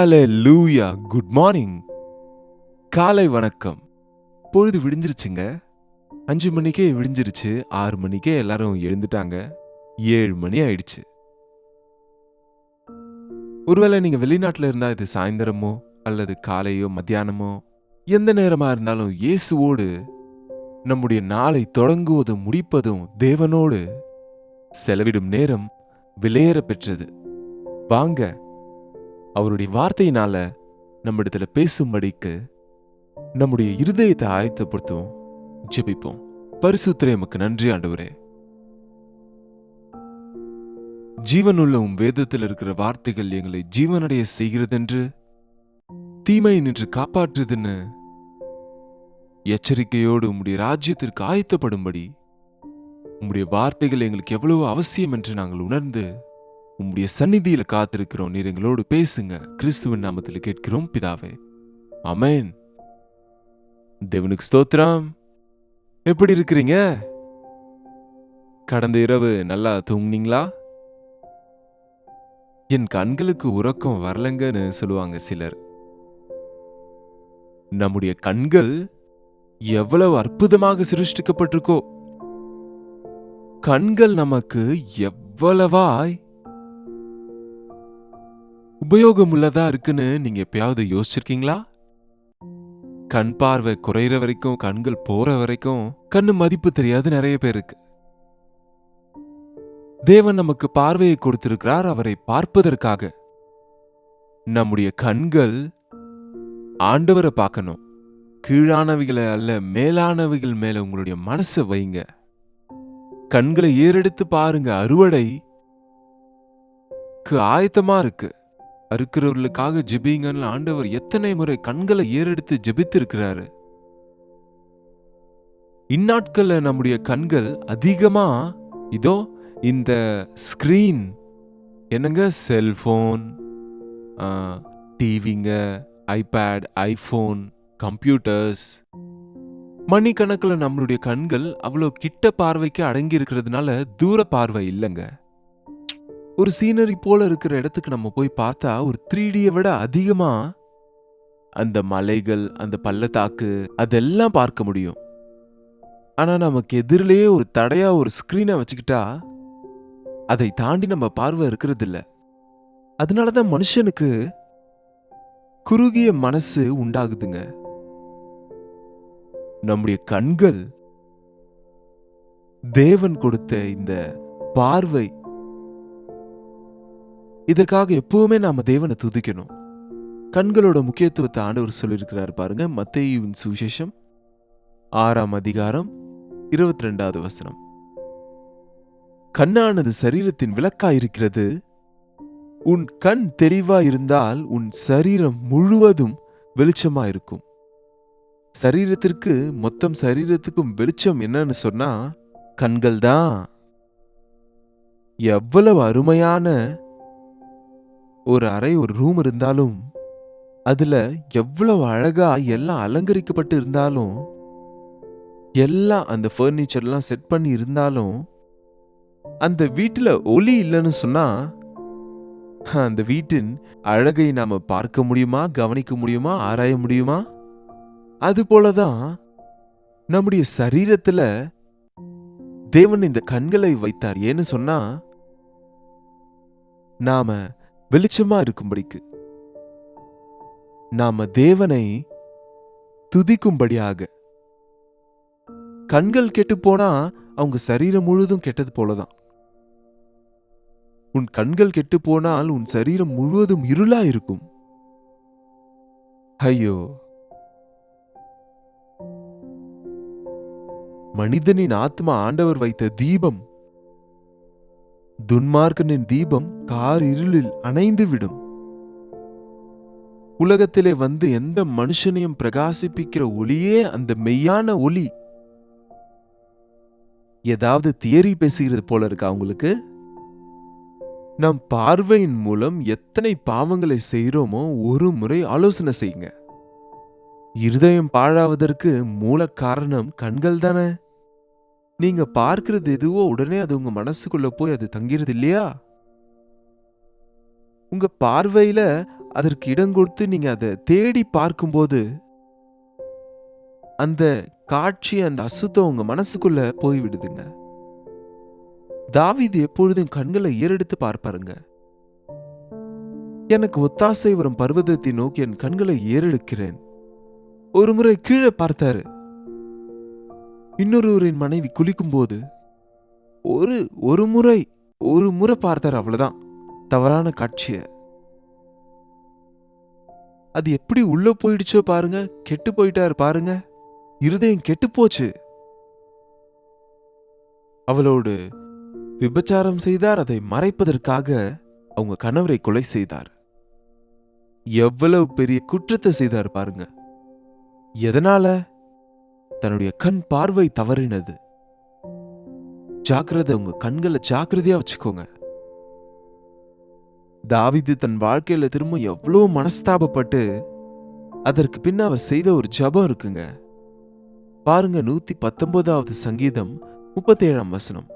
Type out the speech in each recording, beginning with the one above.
ஹalleluya good morning. காலை வணக்கம். பொழுது விடிஞ்சிருச்சுங்க. 5 மணிக்கே விடிஞ்சிருச்சு. 6 மணிக்கே எல்லாரும் எழுந்துட்டாங்க. 7 மணி ஆயிடுச்சு. ஒருவேளை நீங்க வெளிநாட்டுல இருந்தா இது சாயந்தரமோ அல்லது காலையோ மத்தியானமோ எந்த நேரமா இருந்தாலும் இயேசுவோடு நம்முடைய நாளை தொடங்குவதும் முடிப்பதும் தேவனோடு செலவிடும் நேரம் விலையேற பெற்றது. வாங்க, அவருடைய வார்த்தையினால நம்மிடத்துல பேசும்படிக்கு நம்முடைய இருதயத்தை ஆயத்தப்படுத்துவோம். ஜெபிப்போம். பரிசுத்தரே, உமக்கு நன்றி ஆண்டவரே. ஜீவனுள்ள உம் வேதத்தில் இருக்கிற வார்த்தைகள் எங்களை ஜீவனடைய செய்கிறதென்று, தீமையை நின்று காப்பாற்றுதுன்னு எச்சரிக்கையோடு உம்முடைய ராஜ்யத்திற்கு ஆயத்தப்படும்படி உம்முடைய வார்த்தைகள் எங்களுக்கு எவ்வளவு அவசியம் என்று நாங்கள் உணர்ந்து உம்முடைய சந்நிதியில காத்திருக்கிறோம். நீர் எங்களோடு பேசுங்க. கிறிஸ்துவின் நாமத்தில் கேட்கிறோம் பிதாவே, ஆமென். தேவனுக்கு ஸ்தோத்திரம். எப்படி இருக்கிறீங்க? கடந்த இரவு நல்லா தூங்குனீங்களா? என் கண்களுக்கு உறக்கம் வரலங்கன்னு சொல்லுவாங்க சிலர். நம்முடைய கண்கள் எவ்வளவு அற்புதமாக சிருஷ்டிக்கப்பட்டிருக்கோ, கண்கள் நமக்கு எவ்வளவாய் உபயோகம் உள்ளதா இருக்குன்னு நீங்க எப்பயாவது யோசிச்சிருக்கீங்களா? கண் பார்வை குறையிற வரைக்கும், கண்கள் போற வரைக்கும் கண்ணு மதிப்பு தெரியாது நிறைய பேருக்கு. தேவன் நமக்கு பார்வையை கொடுத்திருக்கிறார், அவரை பார்ப்பதற்காக. நம்முடைய கண்கள் ஆண்டவரை பார்க்கணும். கீழானவைகளை அல்ல, மேலானவைகள் மேல உங்களுடைய மனசை வைங்க. கண்களை ஏறெடுத்து பாருங்க. அறுவடைக்கு ஆயத்தமா இருக்கு. அறுக்கிறவர்களுக்காக ஜெபிங்கன்னு ஆண்டவர் எத்தனை முறை கண்களை ஏறெடுத்து ஜெபித்திருக்கிறாரு. இந்நாட்கள்ல நம்முடைய கண்கள் அதிகமா இதோ இந்த ஸ்கிரீன், என்னங்க, செல்போன், டிவிங்க, ஐபேட், ஐபோன், கம்ப்யூட்டர்ஸ், மணிக்கணக்கில் நம்மளுடைய கண்கள் அவ்வளோ கிட்ட பார்வைக்கு அடங்கி இருக்கிறதுனால தூர பார்வை இல்லைங்க. ஒரு சீனரி போல இருக்கிற இடத்துக்கு நம்ம போய் பார்த்தா ஒரு 3Dயை விட அதிகமா அந்த மலைகள், அந்த பள்ளத்தாக்கு அதெல்லாம் பார்க்க முடியும். ஆனா நமக்கு எதிரிலேயே ஒரு தடையா ஒரு ஸ்கிரீனை வச்சுக்கிட்டா அதை தாண்டி நம்ம பார்வை இருக்கிறது இல்ல. அதனாலதான் மனுஷனுக்கு குறுகிய மனசு உண்டாகுதுங்க. நம்முடைய கண்கள் தேவன் கொடுத்த இந்த பார்வை, இதற்காக எப்பவுமே நாம தேவனை துதிக்கணும். கண்களோட முக்கியத்துவத்தை ஆண்டவர் சொல்லியிருக்கிறார் பாருங்க. மத்தேயுவின் சுவிசேஷம் 6ஆம் அதிகாரம் 22வது வசனம். கண்ணானது சரீரத்தின் விளக்காயிருக்கிறது. உன் கண் தெளிவா இருந்தால் உன் சரீரம் முழுவதும் வெளிச்சமா இருக்கும். சரீரத்திற்கு, மொத்தம் சரீரத்துக்கும் வெளிச்சம் என்னன்னு சொன்னா கண்கள் தான். எவ்வளவு அருமையான ஒரு அறை, ஒரு ரூம் இருந்தாலும், அதுல எவ்வளவு அழகா எல்லாம் அலங்கரிக்கப்பட்டு இருந்தாலும், எல்லாம் அந்த ஃபர்னிச்சர்லாம் செட் பண்ணி இருந்தாலும், அந்த வீட்டுல ஒளி இல்லைன்னு சொன்னா அந்த வீட்டின் அழகை நாம பார்க்க முடியுமா, கவனிக்க முடியுமா, ஆராய முடியுமா? அது போலதான் நம்முடைய சரீரத்துல தேவன் இந்த கண்களை வைத்தார். ஏன்னு சொன்னா நாம வெளிச்சமா இருக்கும்படிக்கு, நாம தேவனை துதிக்கும்படியாக. கண்கள் கெட்டு போனா அவங்க சரீரம் முழுவதும் கெட்டது போலதான். உன் கண்கள் கெட்டு போனால் உன் சரீரம் முழுவதும் இருளா இருக்கும். ஐயோ, மனிதனின் ஆத்மா ஆண்டவர் வைத்த தீபம். துன்மார்க்கனின் தீபம் கார் இருளில் அணைந்து விடும். உலகத்திலே வந்து எந்த மனுஷனையும் பிரகாசிப்பிக்கிற ஒளியே அந்த மெய்யான ஒளி. ஏதாவது தியரி பேசுகிறது போல இருக்கா உங்களுக்கு? நம் பார்வையின் மூலம் எத்தனை பாவங்களை செய்கிறோமோ ஒரு முறை ஆலோசனை செய்யுங்க. இருதயம் பாழாவதற்கு மூல காரணம் கண்கள் தானே. நீங்க பார்க்கிறது எதுவோ உடனே அது உங்க மனசுக்குள்ள போய் அது தங்கிறது இல்லையா? உங்க பார்வையில அதற்கு இடம் கொடுத்து நீங்க அதை தேடி பார்க்கும்போது அந்த காட்சி, அந்த அசுத்தம் உங்க மனசுக்குள்ள போய்விடுதுங்க. தாவீது எப்பொழுதும் கண்களை ஏறெடுத்து பார்ப்பாருங்க. எனக்கு ஒத்தாசை வரும் பர்வதத்தை நோக்கி என் கண்களை ஏறெடுக்கிறேன். ஒரு முறை கீழே பார்த்தாரு. இன்னொருவரின் மனைவி குளிக்கும் போது ஒரு முறை பார்த்தாரு, அவ்வளவுதான். தவறான காட்சிய. அது எப்படி உள்ள போயிடுச்சோ பாருங்க. கெட்டு போயிட்டாரு பாருங்க. இருதயம் கெட்டு போச்சு. அவளோடு விபச்சாரம் செய்தார். அதை மறைப்பதற்காக அவங்க கணவரை கொலை செய்தார். எவ்வளவு பெரிய குற்றத்தை செய்தார் பாருங்க. எதனால? தன்னுடைய கண் பார்வை தவறினது. ஜாக்கிரதை, உங்க கண்களை ஜாக்கிரதையா வச்சுக்கோங்க. தாவீது தன் வாழ்க்கையில திரும்ப எவ்வளவு மனஸ்தாபப்பட்டு அதற்கு பின்ன அவர் செய்த ஒரு ஜெபம் இருக்குங்க. பாருங்க, 119வது சங்கீதம் 37ஆம் வசனம்.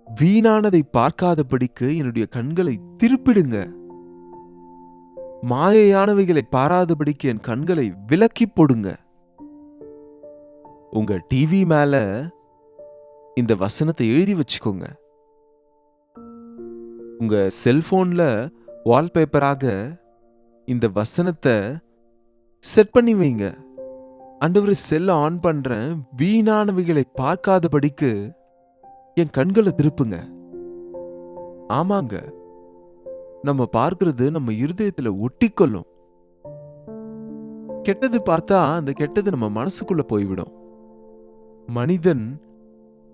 வீணானதை பார்க்காதபடிக்கு என்னுடைய கண்களை திருப்பிடுங்க. மாயையானவைகளை பாராதபடிக்கு என் கண்களை விலக்கி போடுங்க. உங்க டிவி மேல இந்த வசனத்தை எழுதி வச்சுக்கோங்க. உங்க செல்போன்ல வால்பேப்பராக இந்த வசனத்தை செட் பண்ணி வைங்க. ஆண்டவரே, செல்ல ஆன் பண்றேன், வீணானவைகளை பார்க்காதபடிக்கு என் கண்களை திருப்புங்க. ஆமாங்க, நம்ம பார்க்கிறது நம்ம இருதயத்துல ஒட்டிக்கொள்ளும். கெட்டது பார்த்தா அந்த கெட்டது நம்ம மனசுக்குள்ள போய்விடும். மனிதன்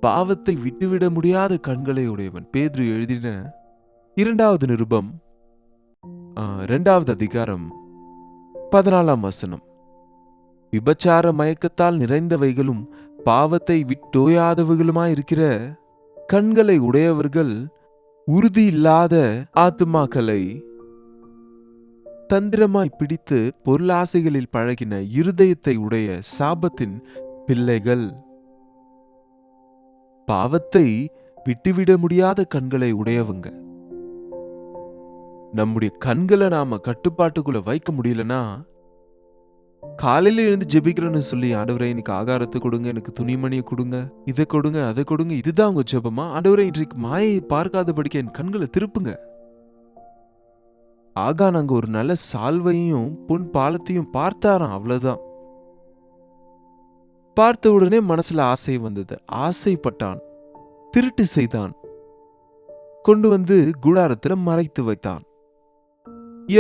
பாவத்தை விட்டுவிட முடியாத கண்களை உடையவன். பேதுரு எழுதின 2வது நிருபம் 2வது அதிகாரம் 14ஆம் வசனம். விபச்சார மயக்கத்தால் நிறைந்தவைகளும் பாவத்தை விட்டோயாதவைகளுமாயிருக்கிற கண்களை உடையவர்கள் உறுதி இல்லாத ஆத்துமாக்களை தந்திரமாய் பிடித்து பொருளாசைகளில் பழகின இருதயத்தை உடைய சாபத்தின் பிள்ளைகள். பாவத்தை விட்டுவிட முடியாத கண்களை உடையவங்க. நம்முடைய கண்களை நாம கட்டுப்பாட்டுக்குள்ள வைக்க முடியலன்னா, காலையில எழுந்து ஜெபிக்கிறேன்னு சொல்லி, ஆண்டவரே எனக்கு ஆகாரத்தை கொடுங்க, எனக்கு துணிமணியை கொடுங்க, இதை கொடுங்க, அதை கொடுங்க, இதுதான் உங்க ஜெபமா? ஆண்டவரே இன்றைக்கு மாயை பார்க்காதபடிக்கு என் கண்களை திருப்புங்க. ஆகான் அங்க ஒரு நல்ல சால்வையும் பொன் பாலத்தையும் பார்த்தாராம், அவ்வளவுதான். பார்த்த உடனே மனசுல ஆசை வந்தது. ஆசைப்பட்டான், திருட்டு செய்தான், கொண்டு வந்து கூடாரத்துல மறைத்து வைத்தான்.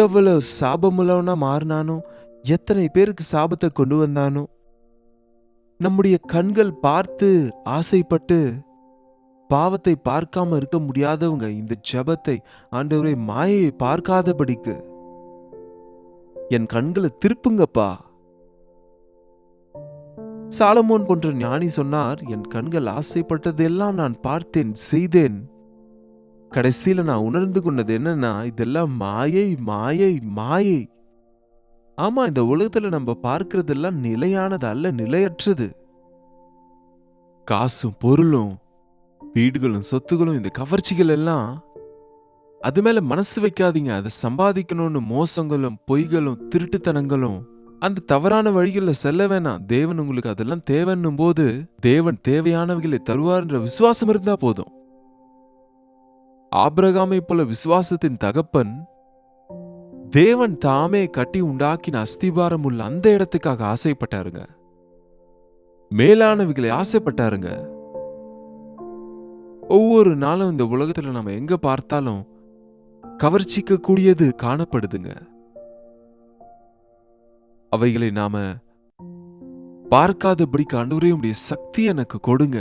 எவ்வளவு சாபமுள்ளவனா மாறினானோ, எத்தனை பேருக்கு சாபத்தை கொண்டு வந்தானோ. நம்முடைய கண்கள் பார்த்து ஆசைப்பட்டு பாவத்தை பார்க்காம இருக்க முடியாதவங்க இந்த ஜெபத்தை, ஆண்டவரே மாயையை பார்க்காதபடிக்கு என் கண்களை திருப்புங்கப்பா. சாலமோன் போன்ற ஞானி சொன்னார், என் கண்கள் ஆசைப்பட்டதெல்லாம் நான் பார்த்தேன், செய்தேன். கடைசியில நான் உணர்ந்து கொண்டது என்னன்னா, இதெல்லாம் மாயை, மாயை, மாயை. ஆமா, இந்த உலகத்துல நம்ம பார்க்கறதெல்லாம் நிலையானது அல்ல, நிலையற்றது. காசும் பொருளும் வீடுகளும் சொத்துகளும் இந்த கவர்ச்சிகள் எல்லாம், அது மேல மனசு வைக்காதீங்க. அதை சம்பாதிக்கணும்னு மோசங்களும் பொய்களும் திருட்டுத்தனங்களும் அந்த தவறான வழிகளில் செல்ல வேணாம். தேவன் உங்களுக்கு அதெல்லாம் தேவைன்னும் போது தேவன் தேவையானவைகளை தருவார்ன்ற விசுவாசம் இருந்தா போதும். ஆபிரகாமை போல விசுவாசத்தின் தகப்பன் தேவன் தாமே கட்டி உண்டாக்கின அஸ்திபாரம் உள்ள அந்த இடத்துக்காக ஆசைப்பட்டாருங்க. மேலானவைகளை ஆசைப்பட்டாருங்க. ஒவ்வொரு நாளும் இந்த உலகத்துல நம்ம எங்க பார்த்தாலும் கவர்ச்சிக்க கூடியது காணப்படுதுங்க. அவைகளை நாம பார்க்காதபடிக்கு ஆண்டவரே உம்முடைய சக்தி எனக்கு கொடுங்க.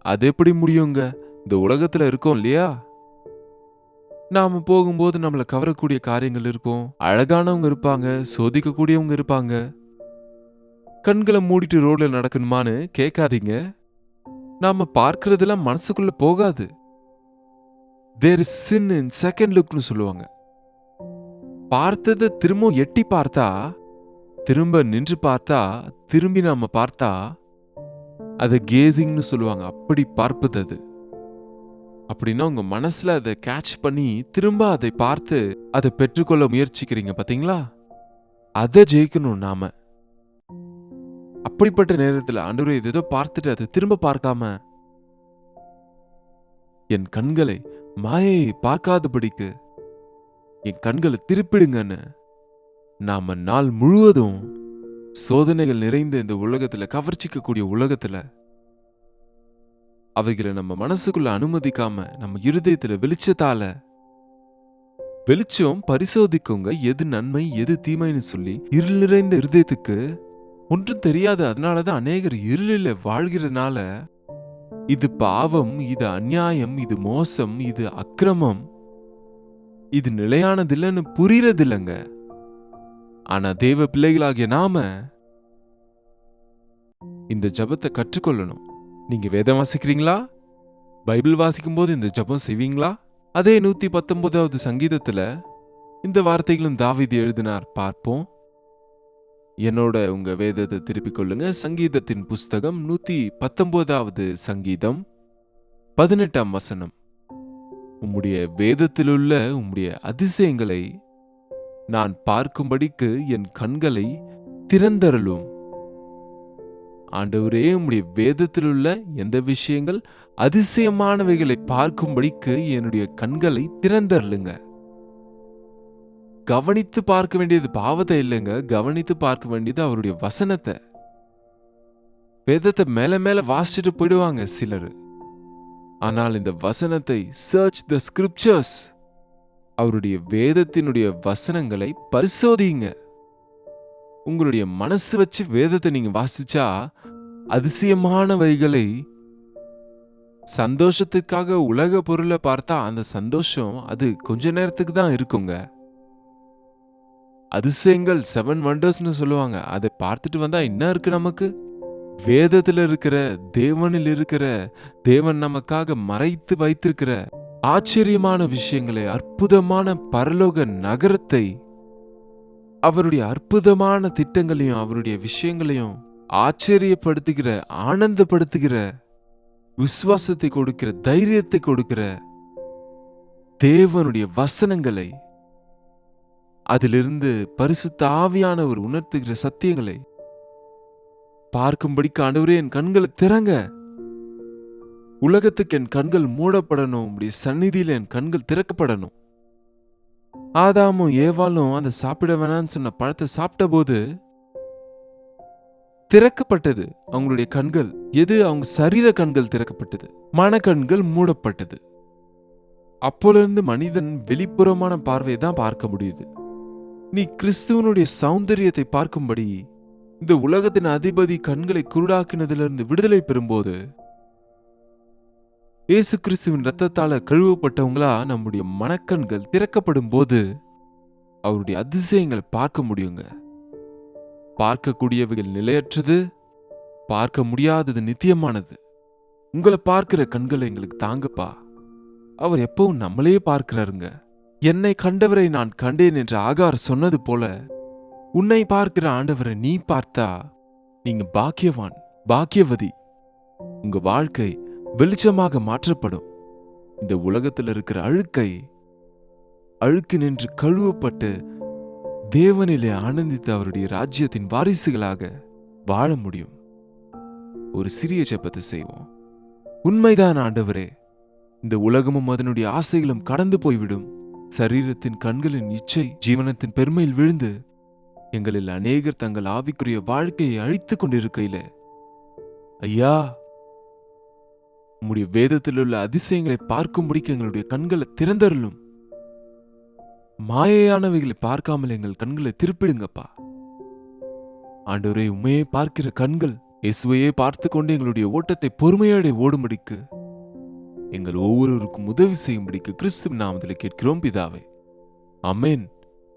அது எப்படி முடியுங்க? இந்த உலகத்துல இருக்கோம் இல்லையா, நாம போகும்போது நம்மளை கவரக்கூடிய காரியங்கள் இருக்கும். அழகானவங்க இருப்பாங்க, சோதிக்கக்கூடியவங்க இருப்பாங்க. கண்களை மூடிட்டு ரோட்ல நடக்கணுமான்னு கேட்காதீங்க. நாம பார்க்கறதெல்லாம் மனசுக்குள்ள போகாது. There is sin in second lookனு சொல்லுவாங்க. பார்த்ததை திரும்ப எட்டி பார்த்தா, திரும்ப நின்று பார்த்தா, திரும்பி நாம பார்த்தா, அது கேசிங்னு சொல்லுவாங்க. அப்படி பார்ப்பது அது. அப்படின்னா உங்க மனசுல அதை கேட்ச் பண்ணி திரும்ப அதை பார்த்து அதை பெற்றுக்கொள்ள முயற்சிக்கிறீங்க பாத்தீங்களா? அதை ஜெயிக்கணும் நாம. அப்படிப்பட்ட நேரத்துல ஆண்டவரே இது ஏதோ பார்த்துட்டு அதை திரும்ப பார்க்காம என் கண்களை மாயையை பார்க்காதபடிக்கு என் கண்களை திருப்பிடுங்கன்னு நாம நாள் முழுவதும் சோதனைகள் நிறைந்த இந்த உலகத்துல, கவர்ச்சிக்கக்கூடிய உலகத்துல அவைகளை நம்ம மனசுக்குள்ள அனுமதிக்காம நம்ம இருதயத்துல வெளிச்சம் பரிசோதிக்குங்க, எது நன்மை எது தீமைன்னு சொல்லி. இருள் நிறைந்த இருதயத்துக்கு ஒன்றும் தெரியாது. அதனாலதான் அநேகர் இருளில வாழ்கிறதுனால இது பாவம், இது அநியாயம், இது மோசம், இது அக்கிரமம், இது நிலையானதில்லைன்னு புரியறதில்லைங்க. ஆனா தேவ பிள்ளைகளாகிய நாம இந்த ஜபத்தை கற்றுக்கொள்ளணும். நீங்க வேதம் வாசிக்கிறீங்களா? பைபிள் வாசிக்கும் போது இந்த ஜபம் செய்வீங்களா? அதே 119வது சங்கீதத்துல இந்த வார்த்தைகளும் தாவீது எழுதினார். பார்ப்போம். என்னோட உங்க வேதத்தை திருப்பிக் கொள்ளுங்க. சங்கீதத்தின் புஸ்தகம் 119வது சங்கீதம் 18ஆம் வசனம். உம்முடைய வேதத்திலுள்ள உம்முடைய அதிசயங்களை நான் பார்க்கும்படிக்கு என் கண்களை திறந்தருளும். ஆண்டவரே, உம்முடைய வேதத்திலுள்ள எந்த விஷயங்கள் அதிசயமானவைகளை பார்க்கும்படிக்கு என்னுடைய கண்களை திறந்தருளுங்க. கவனித்து பார்க்க வேண்டியது பாவத்தை இல்லைங்க, கவனித்து பார்க்க வேண்டியது அவருடைய வசனத்தை. வேதத்தை மேல மேல வாசிச்சுட்டு போயிடுவாங்க சிலர். ஆனால் இந்த வசனத்தை, சர்ச் த ஸ்கிரிப்சர்ஸ், அவருடைய வேதத்தினுடைய வசனங்களை பரிசோதிங்க. உங்களுடைய மனசு வச்சு வேதத்தை நீங்க வாசிச்சா அதிசயமானவைகளை, சந்தோஷத்துக்காக உலக பொருளை பார்த்தா அந்த சந்தோஷம் அது கொஞ்ச நேரத்துக்கு தான் இருக்குங்க. அதிசயங்கள் 7 வண்டர்ஸ்னு சொல்லுவாங்க. அதை பார்த்துட்டு வந்தா என்ன இருக்கு நமக்கு? வேதத்துல இருக்கிற, தேவனில் இருக்கிற, தேவன் நமக்காக மறைத்து வைத்திருக்கிற ஆச்சரியமான விஷயங்களை, அற்புதமான பரலோக நகரத்தை, அவருடைய அற்புதமான திட்டங்களையும் அவருடைய விஷயங்களையும் ஆச்சரியப்படுத்துகிற, ஆனந்தப்படுத்துகிற, விசுவாசத்தை கொடுக்கிற, தைரியத்தை கொடுக்கிற தேவனுடைய வசனங்களை, அதிலிருந்து பரிசுத்த ஆவியானவர் உணர்த்துகிற சத்தியங்களை பார்க்கும்படிக்கு ஆண்டவரே என் கண்களை திறங்க. உலகத்துக்கு என் கண்கள் மூடப்படணும், உம்முடைய சந்நிதியில என் கண்கள் திறக்கப்படணும். ஆதாமும் ஏவாளும் அந்த சாப்பிட வேணான்னு சொன்ன பழத்தை சாப்பிட்ட போது திறக்கப்பட்டது அவங்களுடைய கண்கள். எது? அவங்க சரீர கண்கள் திறக்கப்பட்டது, மனக்கண்கள் மூடப்பட்டது. அப்போலிருந்து மனிதன் வெளிப்புறமான பார்வையை தான் பார்க்க முடியுது. நீ கிறிஸ்துவனுடைய சௌந்தரியத்தை பார்க்கும்படி இந்த உலகத்தின் அதிபதி கண்களை குருடாக்கினதிலிருந்து விடுதலை பெறும்போது, இயேசு கிறிஸ்துவின் இரத்தத்தால கழுவப்பட்டவங்களா நம்முடைய மனக்கண்கள் திறக்கப்படும் போது அவருடைய அதிசயங்களை பார்க்க முடியுங்க. பார்க்கக்கூடியவைகள் நிலையற்றது, பார்க்க முடியாதது நித்தியமானது. உங்களை பார்க்கிற கண்களை எங்களுக்கு தாங்கப்பா. அவர் எப்பவும் நம்மளையே பார்க்கிறாருங்க. என்னை கண்டவரை நான் கண்டேன் என்று ஆகார் சொன்னது போல, உன்னை பார்க்கிற ஆண்டவரை நீ பார்த்தா நீங்க பாக்கியவான், பாக்கியவதி. உங்க வாழ்க்கை வெளிச்சமாக மாற்றப்படும். இந்த உலகத்தில் இருக்கிற அழுக்கு நின்று கழுவப்பட்டு தேவனிலே ஆனந்தித்து அவருடைய ராஜ்யத்தின் வாரிசுகளாக வாழ முடியும். ஒரு சிறிய ஜெபத்தை செய்வோம். உண்மைதான் ஆண்டவரே, இந்த உலகமும் அதனுடைய ஆசைகளும் கடந்து போய்விடும். சரீரத்தின் கண்களின் இச்சை ஜீவனத்தின் பெருமையில் விழுந்து எங்களில் அநேகர் தங்கள் ஆவிக்குரிய வாழ்க்கையை அழித்துக் கொண்டிருக்கையில, ஐயா, உம்முடைய வேதத்தில் உள்ள அதிசயங்களை பார்க்கும்படிக்கு எங்களுடைய கண்களை திறந்தருளும். மாயையானவைகளை பார்க்காமல் எங்கள் கண்களை திருப்பிடுங்கப்பா. ஆண்டவரே, உண்மையை பார்க்கிற கண்கள் இயேசுவையே பார்த்து கொண்டு எங்களுடைய ஓட்டத்தை பொறுமையோட ஓடும்படிக்கு எங்கள் ஒவ்வொருவருக்கும் உதவி செய்யும்படிக்கு கிறிஸ்துவின் நாமத்தில் கேட்கிறோம் பிதாவே, ஆமென்.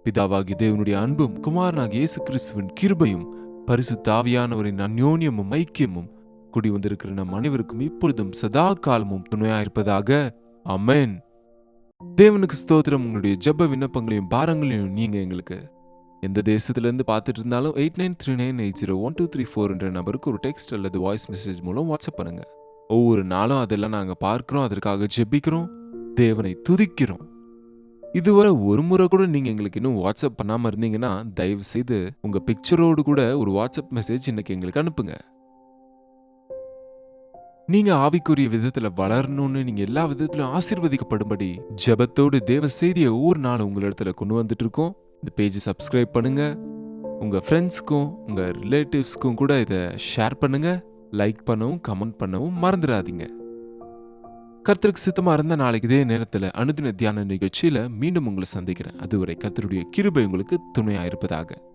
பிதாவாகிய தேவனுடைய அன்பும் குமாரனாகிய இயேசு கிறிஸ்துவின் கிருபையும் பரிசுத்த ஆவியானவரின் அந்யோன்யமும் ஐக்கியமும் கூடி வந்திருக்கிற நம் அனைவருக்கும் இப்பொழுதும் சதா காலமும் துணையாயிருப்பதாக, ஆமென். தேவனுக்கு ஸ்தோத்திரம். உங்களுடைய ஜெப விண்ணப்பங்களையும் பாரங்களையும் நீங்க எங்களுக்கு எந்த தேசத்துல இருந்து பார்த்துட்டு இருந்தாலும் 8939801234 என்ற நபருக்கு ஒரு டெக்ஸ்ட் அல்லது வாய்ஸ் மெசேஜ் மூலம் வாட்ஸ்அப் பண்ணுங்க. ஒவ்வொரு நாளும் அதெல்லாம் நாங்க பார்க்கிறோம், அதற்காக ஜெபிக்கிறோம், தேவனை துதிக்கிறோம். இதுவரை ஒரு முறை கூட நீங்க எங்களுக்கு இன்னும் வாட்ஸ்அப் பண்ணாம இருந்தீங்கன்னா, தயவு செய்து உங்க பிக்சரோடு கூட ஒரு வாட்ஸ்அப் மெசேஜ் இன்னைக்கு எங்களுக்கு அனுப்புங்க. நீங்க ஆவிக்குரிய விதத்துல வளரணும்னு, நீங்க எல்லா விதத்திலும் ஆசீர்வதிக்கப்படும்படி ஜெபத்தோடு தேவ செய்தியை ஒவ்வொரு நாளும் உங்களிடத்துல கொண்டு வந்துட்டு இருக்கோம். இந்த பேஜ் சப்ஸ்கிரைப் பண்ணுங்க. உங்க ஃப்ரெண்ட்ஸ்க்கும் உங்க ரிலேட்டிவ்ஸ்க்கும் கூட இதை ஷேர் பண்ணுங்க. லைக் பண்ணவும் கமெண்ட் பண்ணவும் மறந்துடாதீங்க. கர்த்தருக்கு சித்தமா இருந்த நாளைக்கு இதே நேரத்துல அனுதின தியான நிகழ்ச்சியில மீண்டும் உங்களை சந்திக்கிறேன். அதுவரை கர்த்தருடைய கிருபை உங்களுக்கு துணையா இருப்பதாக.